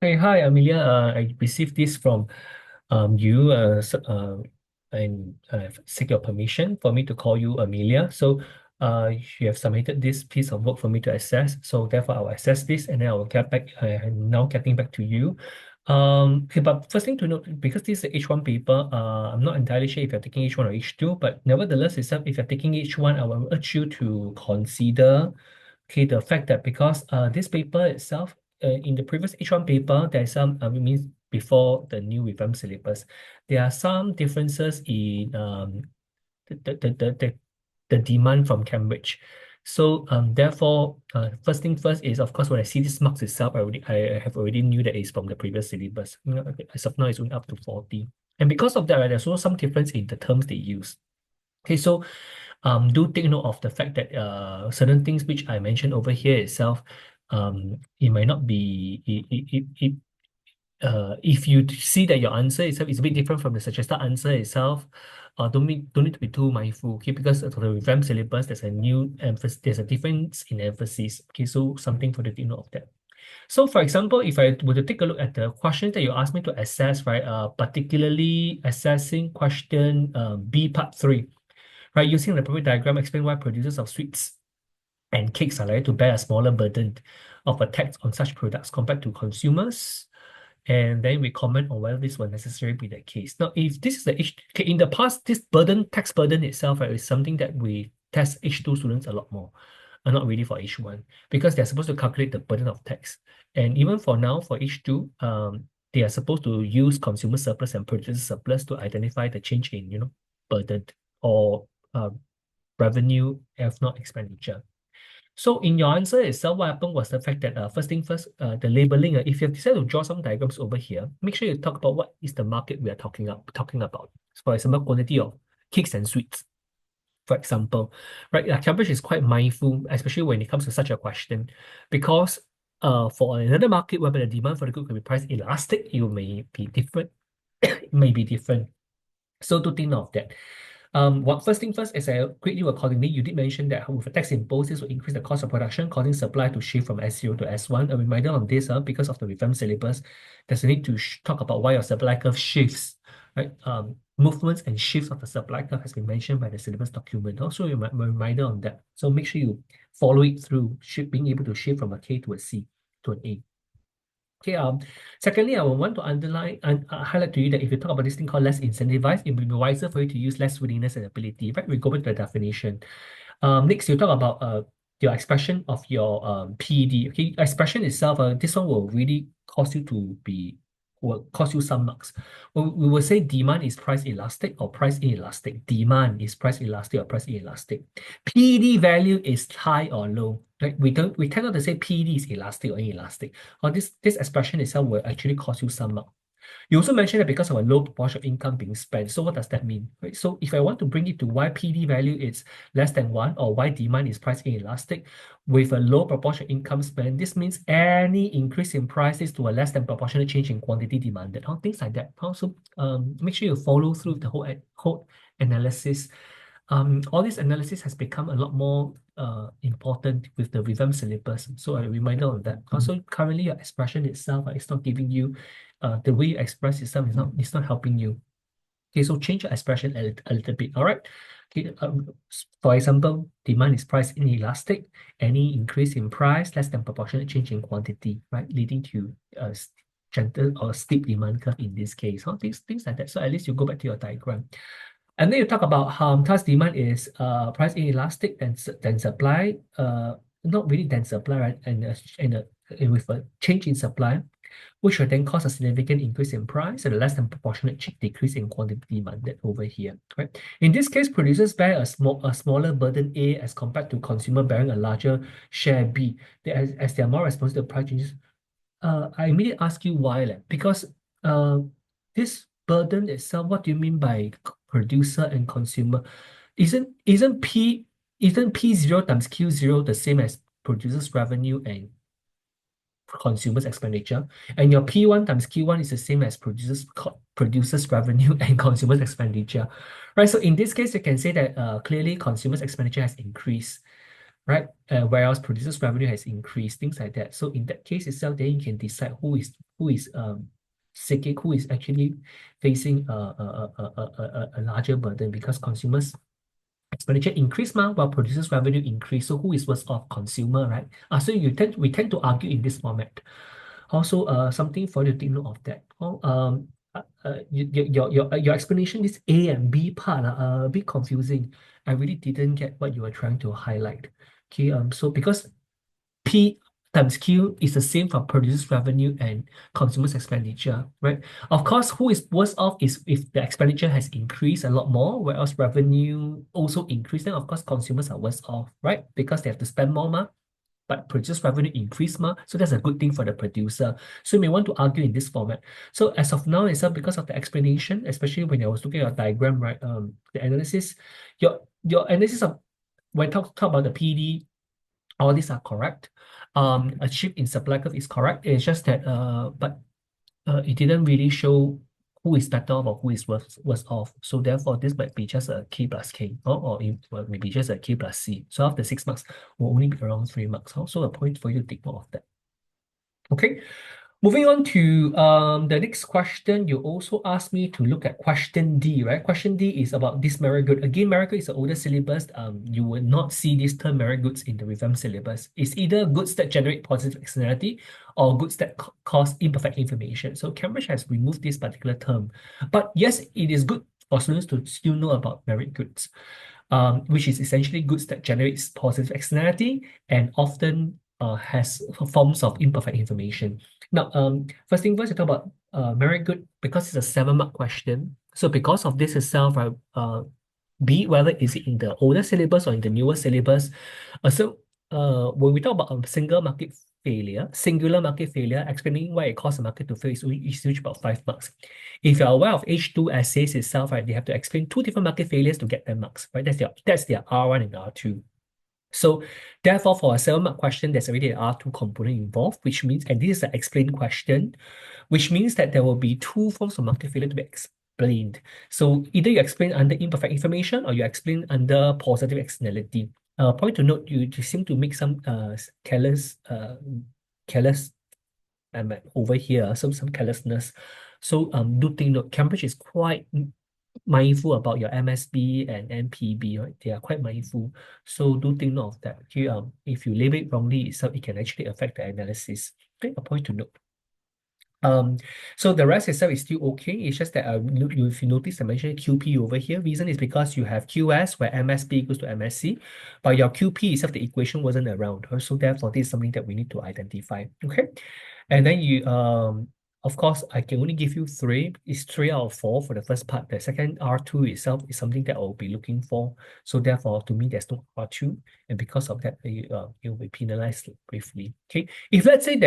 Hey, hi, Amelia. I received this from you and seek your permission for me to call you Amelia. So you have submitted this piece of work for me to assess. So therefore, I will assess this and then I will get back. I'm now getting back to you. Okay, but first thing to note, because this is a H1 paper, I'm not entirely sure if you're taking H1 or H2, but nevertheless, itself, if you're taking H1, I will urge you to consider the fact that because this paper itself in the previous H1 paper, there's some, means before the new revamp syllabus, there are some differences in the, the, the, the, the the demand from Cambridge. So therefore, first thing first is, of course, when I see this marks itself, I have already knew that it's from the previous syllabus. As of now, it's only up to 40. And because of that, right, there's also some difference in the terms they use. Okay, so do take note of the fact that certain things which I mentioned over here itself, it might not be if you see that your answer itself is a bit different from the suggested answer itself, don't need to be too mindful, okay? Because of the revamp syllabus, there's a new emphasis, there's a difference in emphasis. Okay, so something for the take note of that. So for example, if I were to take a look at the questions that you asked me to assess, right? Particularly assessing question B part 3. Right, using the appropriate diagram, explain why producers of sweets and cakes are likely to bear a smaller burden of a tax on such products compared to consumers. And then we comment on whether this will necessarily be the case. Now, if this is the okay, in the past, this tax burden itself, right, is something that we test H2 students a lot more, and not really for H1, because they're supposed to calculate the burden of tax. And even for now, for H2, they are supposed to use consumer surplus and producer surplus to identify the change in, burden or revenue, if not expenditure. So in your answer itself, what happened was the fact that first thing first, the labeling. If you have decided to draw some diagrams over here, make sure you talk about what is the market we are talking about. For example, quantity of cakes and sweets. For example, right? Cambridge is quite mindful, especially when it comes to such a question, because for another market whereby the demand for the good can be price elastic, it may be different. It may be different. So to think of that. What first thing first, as I grade you accordingly, you did mention that with a tax imposed, this will increase the cost of production, causing supply to shift from S0 to S1. A reminder on this, because of the reform syllabus, there's a need to talk about why your supply curve shifts, right? Movements and shifts of the supply curve has been mentioned by the syllabus document. Also, a reminder on that. So make sure you follow it through, being able to shift from a K to a C to an A. Okay, secondly, I will want to underline and highlight to you that if you talk about this thing called less incentivized, it will be wiser for you to use less willingness and ability, right? We go back to the definition. Next, you talk about your expression of your PED. Okay, expression itself, this one will really cost you some marks. We will say demand is price elastic or price inelastic. Demand is price elastic or price inelastic. PED value is high or low. Right? We tend not to say PED is elastic or inelastic. Or this expression itself will actually cost you some mark. You also mentioned that because of a low proportion of income being spent. So what does that mean? Right? So if I want to bring it to why PD value is less than 1 or why demand is price inelastic with a low proportion income spent, this means any increase in prices to a less than proportional change in quantity demanded. Things like that. Also, make sure you follow through the whole analysis. All this analysis has become a lot more important with the revamp syllabus. So a reminder of that. Also, currently your expression itself is not giving you the way you express yourself is not helping you. Okay, so change your expression a little bit. All right. Okay, for example, demand is price inelastic. Any increase in price less than proportionate change in quantity, right, leading to a gentle or steep demand curve in this case. Things like that. So at least you go back to your diagram. And then you talk about how thus demand is price inelastic than supply, not really than supply, right? And with a change in supply, which will then cause a significant increase in price and a less than proportionate decrease in quantity demanded over here, right? In this case, producers bear a smaller burden A as compared to consumer bearing a larger share B. As they are more responsive to price changes. I immediately ask you why, because this burden itself, what do you mean by producer and consumer? Isn't P0 times Q0 the same as producer's revenue and consumers expenditure? And your P1 times Q1 is the same as producers revenue and consumers expenditure, right? So in this case, you can say that clearly consumers expenditure has increased. right? Whereas producers' revenue has increased, things like that. So in that case itself, then you can decide who is seeking, who is actually facing a larger burden because consumers expenditure increase while producers revenue increase. So who is worse off? Consumer, right? So we tend to argue in this format. Also, something for you to take note of that. Your explanation, this A and B part, a bit confusing. I really didn't get what you were trying to highlight. Okay, so because P times Q is the same for producers revenue and consumers expenditure, right? Of course, who is worse off is if the expenditure has increased a lot more, whereas revenue also increased, then of course consumers are worse off, right? Because they have to spend more, but produce revenue increase, so that's a good thing for the producer. So you may want to argue in this format. So as of now itself, because of the explanation, especially when I was looking at your diagram, right? The analysis, your analysis of when talk about the PD, all these are correct. A shift in supply curve is correct. It's just that but it didn't really show who is better off or who is worse off. So therefore, this might be just a K plus K, or maybe just a K plus C. So after 6 marks, will only be around 3 marks. So a point for you to take note of that. Okay. Moving on to the next question, you also asked me to look at question D, right? Question D is about this merit good. Again, merit good is an older syllabus. You will not see this term merit goods in the revamped syllabus. It's either goods that generate positive externality or goods that cause imperfect information. So Cambridge has removed this particular term. But yes, it is good for students to still know about merit goods, which is essentially goods that generates positive externality and often has forms of imperfect information. Now, first thing first, you talk about merit good because it's a 7 mark question. So because of this itself, right, be it whether is it in the older syllabus or in the newer syllabus, when we talk about a singular market failure, explaining why it caused the market to fail is usually about 5 marks. If you're aware of H2 essays itself, right, they have to explain 2 different market failures to get 10 marks, right? That's their R1 and R2. So therefore, for a 7 mark question, there's already an R2 component involved, which means, and this is an explained question, which means that there will be 2 forms of market failure to be explained. So either you explain under imperfect information or you explain under positive externality. Point to note, you seem to make some careless over here, some carelessness. So do take note, Cambridge is quite mindful about your MSB and MPB, right? They are quite mindful. So do take note of that. Okay, if you label it wrongly itself, it can actually affect the analysis. Okay, a point to note. So the rest itself is still okay. It's just that if you notice I mentioned QP over here, reason is because you have QS where MSB equals to MSC, but your QP itself, the equation wasn't around. So therefore, this is something that we need to identify. Okay. And then of course, I can only give you 3. It's 3 out of 4 for the first part. The second R2 itself is something that I'll be looking for. So therefore, to me, there's no R2. And because of that, you'll be penalized briefly. Okay. If let's say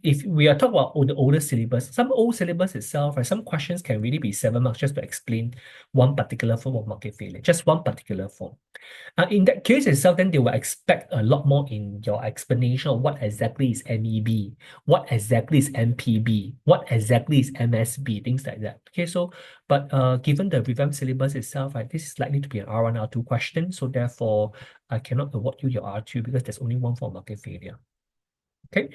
if we are talking about the older syllabus, some old syllabus itself, right, some questions can really be 7 marks just to explain one particular form of market failure, just one particular form. In that case itself, then they will expect a lot more in your explanation of what exactly is MEB, what exactly is MPB, what exactly is MSB, things like that. Okay, so but given the revamped syllabus itself, right, this is likely to be an R1, R2 question. So therefore, I cannot award you your R2 because there's only one for market failure. Okay.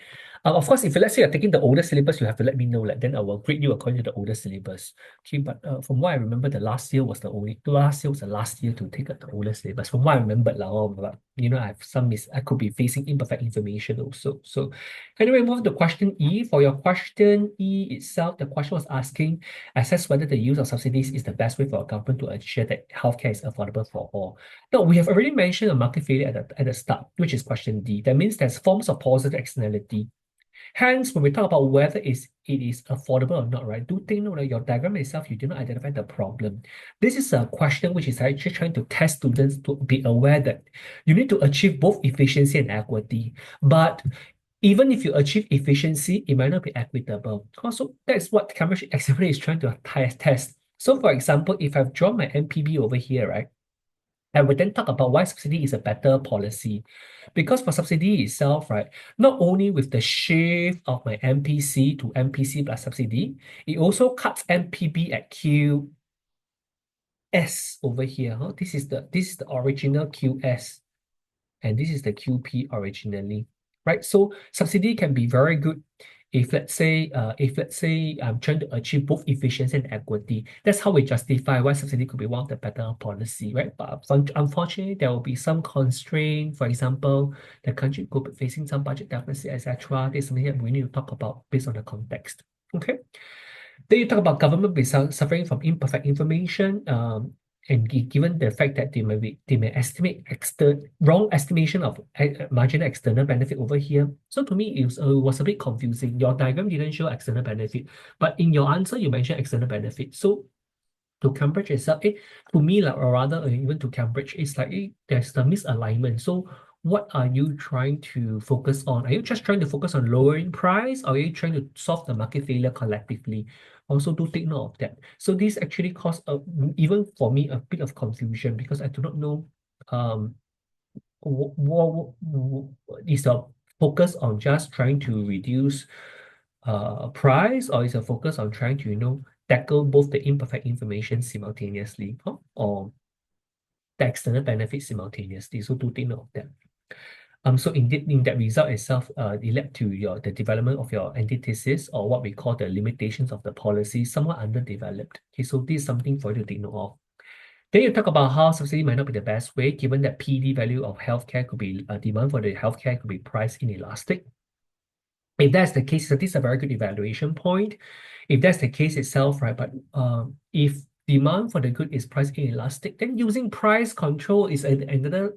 Of course, if let's say you're taking the older syllabus, you have to let me know. Like then I will grade you according to the older syllabus. Okay, but from what I remember, the last year was the last year to take the older syllabus. From what I remember, but I have I could be facing imperfect information also. So anyway, move to question E. For your question E itself, the question was asking, assess whether the use of subsidies is the best way for a government to ensure that healthcare is affordable for all. Now, we have already mentioned a market failure at the start, which is question D. That means there's forms of positive externality. Hence, when we talk about whether it is affordable or not, right, do take note that your diagram itself, you did not identify the problem. This is a question which is actually trying to test students to be aware that you need to achieve both efficiency and equity. But even if you achieve efficiency, it might not be equitable. Also, that's what Cambridge examiner is trying to test. So, for example, if I've drawn my MPB over here, right, I would then talk about why subsidy is a better policy. Because for subsidy itself, right, not only with the shift of my MPC to MPC plus subsidy, it also cuts MPB at QS over here. This is the original QS. and this is the QP originally, right? So subsidy can be very good if let's say I'm trying to achieve both efficiency and equity. That's how we justify why subsidy could be one of the better policy, right? But unfortunately, there will be some constraint. For example, the country could be facing some budget deficit, etc. This is something that we need to talk about based on the context. Okay. Then you talk about government be suffering from imperfect information, and given the fact that they may estimate wrong estimation of marginal external benefit over here. So to me, it was a bit confusing. Your diagram didn't show external benefit, but in your answer you mentioned external benefit. So to Cambridge itself, to me, like, or rather even to Cambridge, it's like there's the misalignment. So what are you trying to focus on? Are you just trying to focus on lowering price, or are you trying to solve the market failure collectively? Also, do take note of that. So this actually caused even for me a bit of confusion because I do not know what is the focus on just trying to reduce price, or is a focus on trying to tackle both the imperfect information simultaneously, or the external benefits simultaneously. So do take note of that. So in that result itself, it led to the development of your antithesis, or what we call the limitations of the policy, somewhat underdeveloped. Okay, so this is something for you to take note of. Then you talk about how subsidy might not be the best way, given that PD value of healthcare could be demand for the healthcare could be price inelastic. If that's the case, so this is a very good evaluation point. If that's the case itself, right? But if demand for the good is price inelastic, then using price control is another,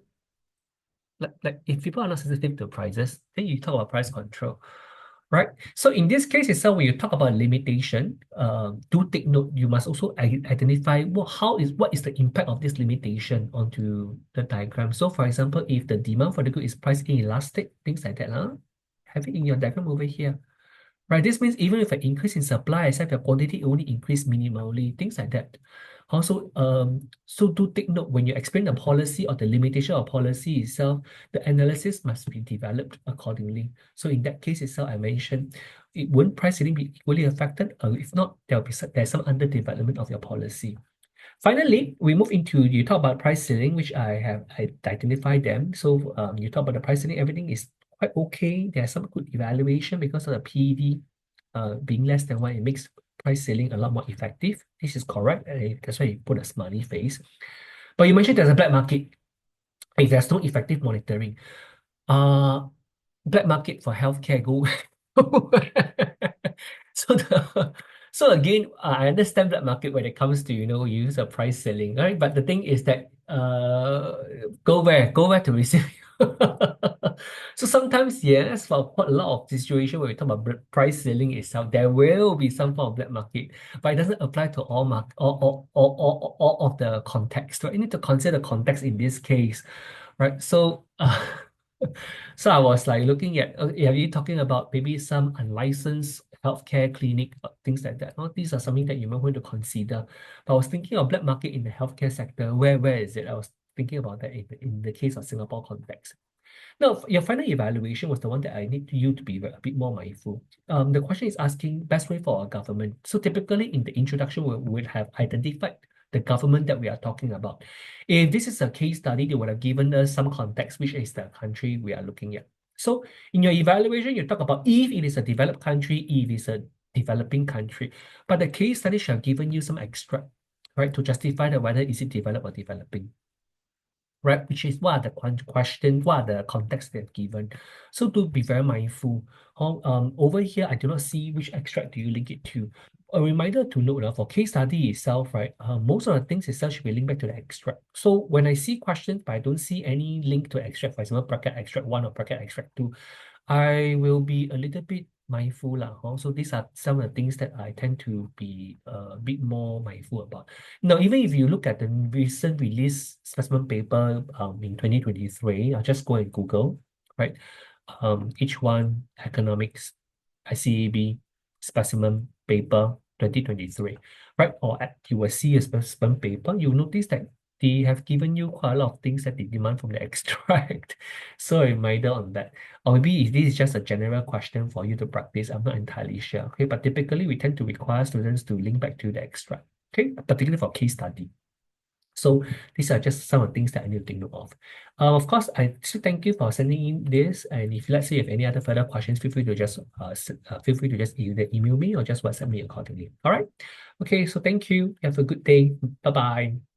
like if people are not sensitive to prices, then you talk about price control, right? So in this case itself, when you talk about limitation, do take note. You must also identify what is the impact of this limitation onto the diagram. So for example, if the demand for the good is price inelastic, things like that, have it in your diagram over here. Right, this means even if an increase in supply, except your quantity only increase minimally, things like that. Also, so do take note when you explain the policy or the limitation of policy itself, the analysis must be developed accordingly. So in that case itself, I mentioned, won't price ceiling be equally affected? If not, there's some underdevelopment of your policy. Finally, we move into, you talk about price ceiling, which I identified them. So you talk about the price ceiling, everything is quite okay. There's some good evaluation because of the PV being less than one, it makes price ceiling a lot more effective. This is correct. That's why you put a smiley face. But you mentioned there's a black market. If there's no effective monitoring, uh, black market for healthcare go. so the so again, I understand black market when it comes to use a price selling, right? But the thing is that go where to receive. So sometimes, yes, for quite a lot of situation where we talk about price selling itself, there will be some form of black market, but it doesn't apply to all market, all of the context. So you need to consider the context in this case, right? So so I was like looking at, are you talking about maybe some unlicensed healthcare clinic, things like that? Oh, these are something that you might want to consider. But I was thinking of black market in the healthcare sector. Where is it? I was thinking about that in the case of Singapore context. Now, your final evaluation was the one that I need you to be a bit more mindful. The question is asking best way for our government. So typically in the introduction, we would have identified the government that we are talking about. If this is a case study, they would have given us some context, which is the country we are looking at. So in your evaluation, you talk about if it is a developed country, if it's a developing country, but the case study should have given you some extra, right, to justify that whether is it developed or developing, right? Which is what are the question, what are the context they've given. So to be very mindful. Over here, I do not see which extract do you link it to. A reminder to note for case study itself, right? Most of the things itself should be linked back to the extract. So when I see questions, but I don't see any link to extract, for example, bracket extract 1 or bracket extract 2, I will be a little bit mindful lah. So these are some of the things that I tend to be a bit more mindful about. Now, even if you look at the recent release specimen paper in 2023, I'll just go and Google, right? H1 Economics ICAB specimen paper 2023, right? You will see a specimen paper, you notice that they have given you quite a lot of things that they demand from the extract. So a reminder on that. Or maybe if this is just a general question for you to practice, I'm not entirely sure. Okay, but typically we tend to require students to link back to the extract. Okay, particularly for case study. So these are just some of the things that I need to take note of. Of course, I still thank you for sending in this. And if let's say you have any other further questions, feel free to just feel free to just either email me or just WhatsApp me accordingly. All right. Okay. So thank you. Have a good day. Bye bye.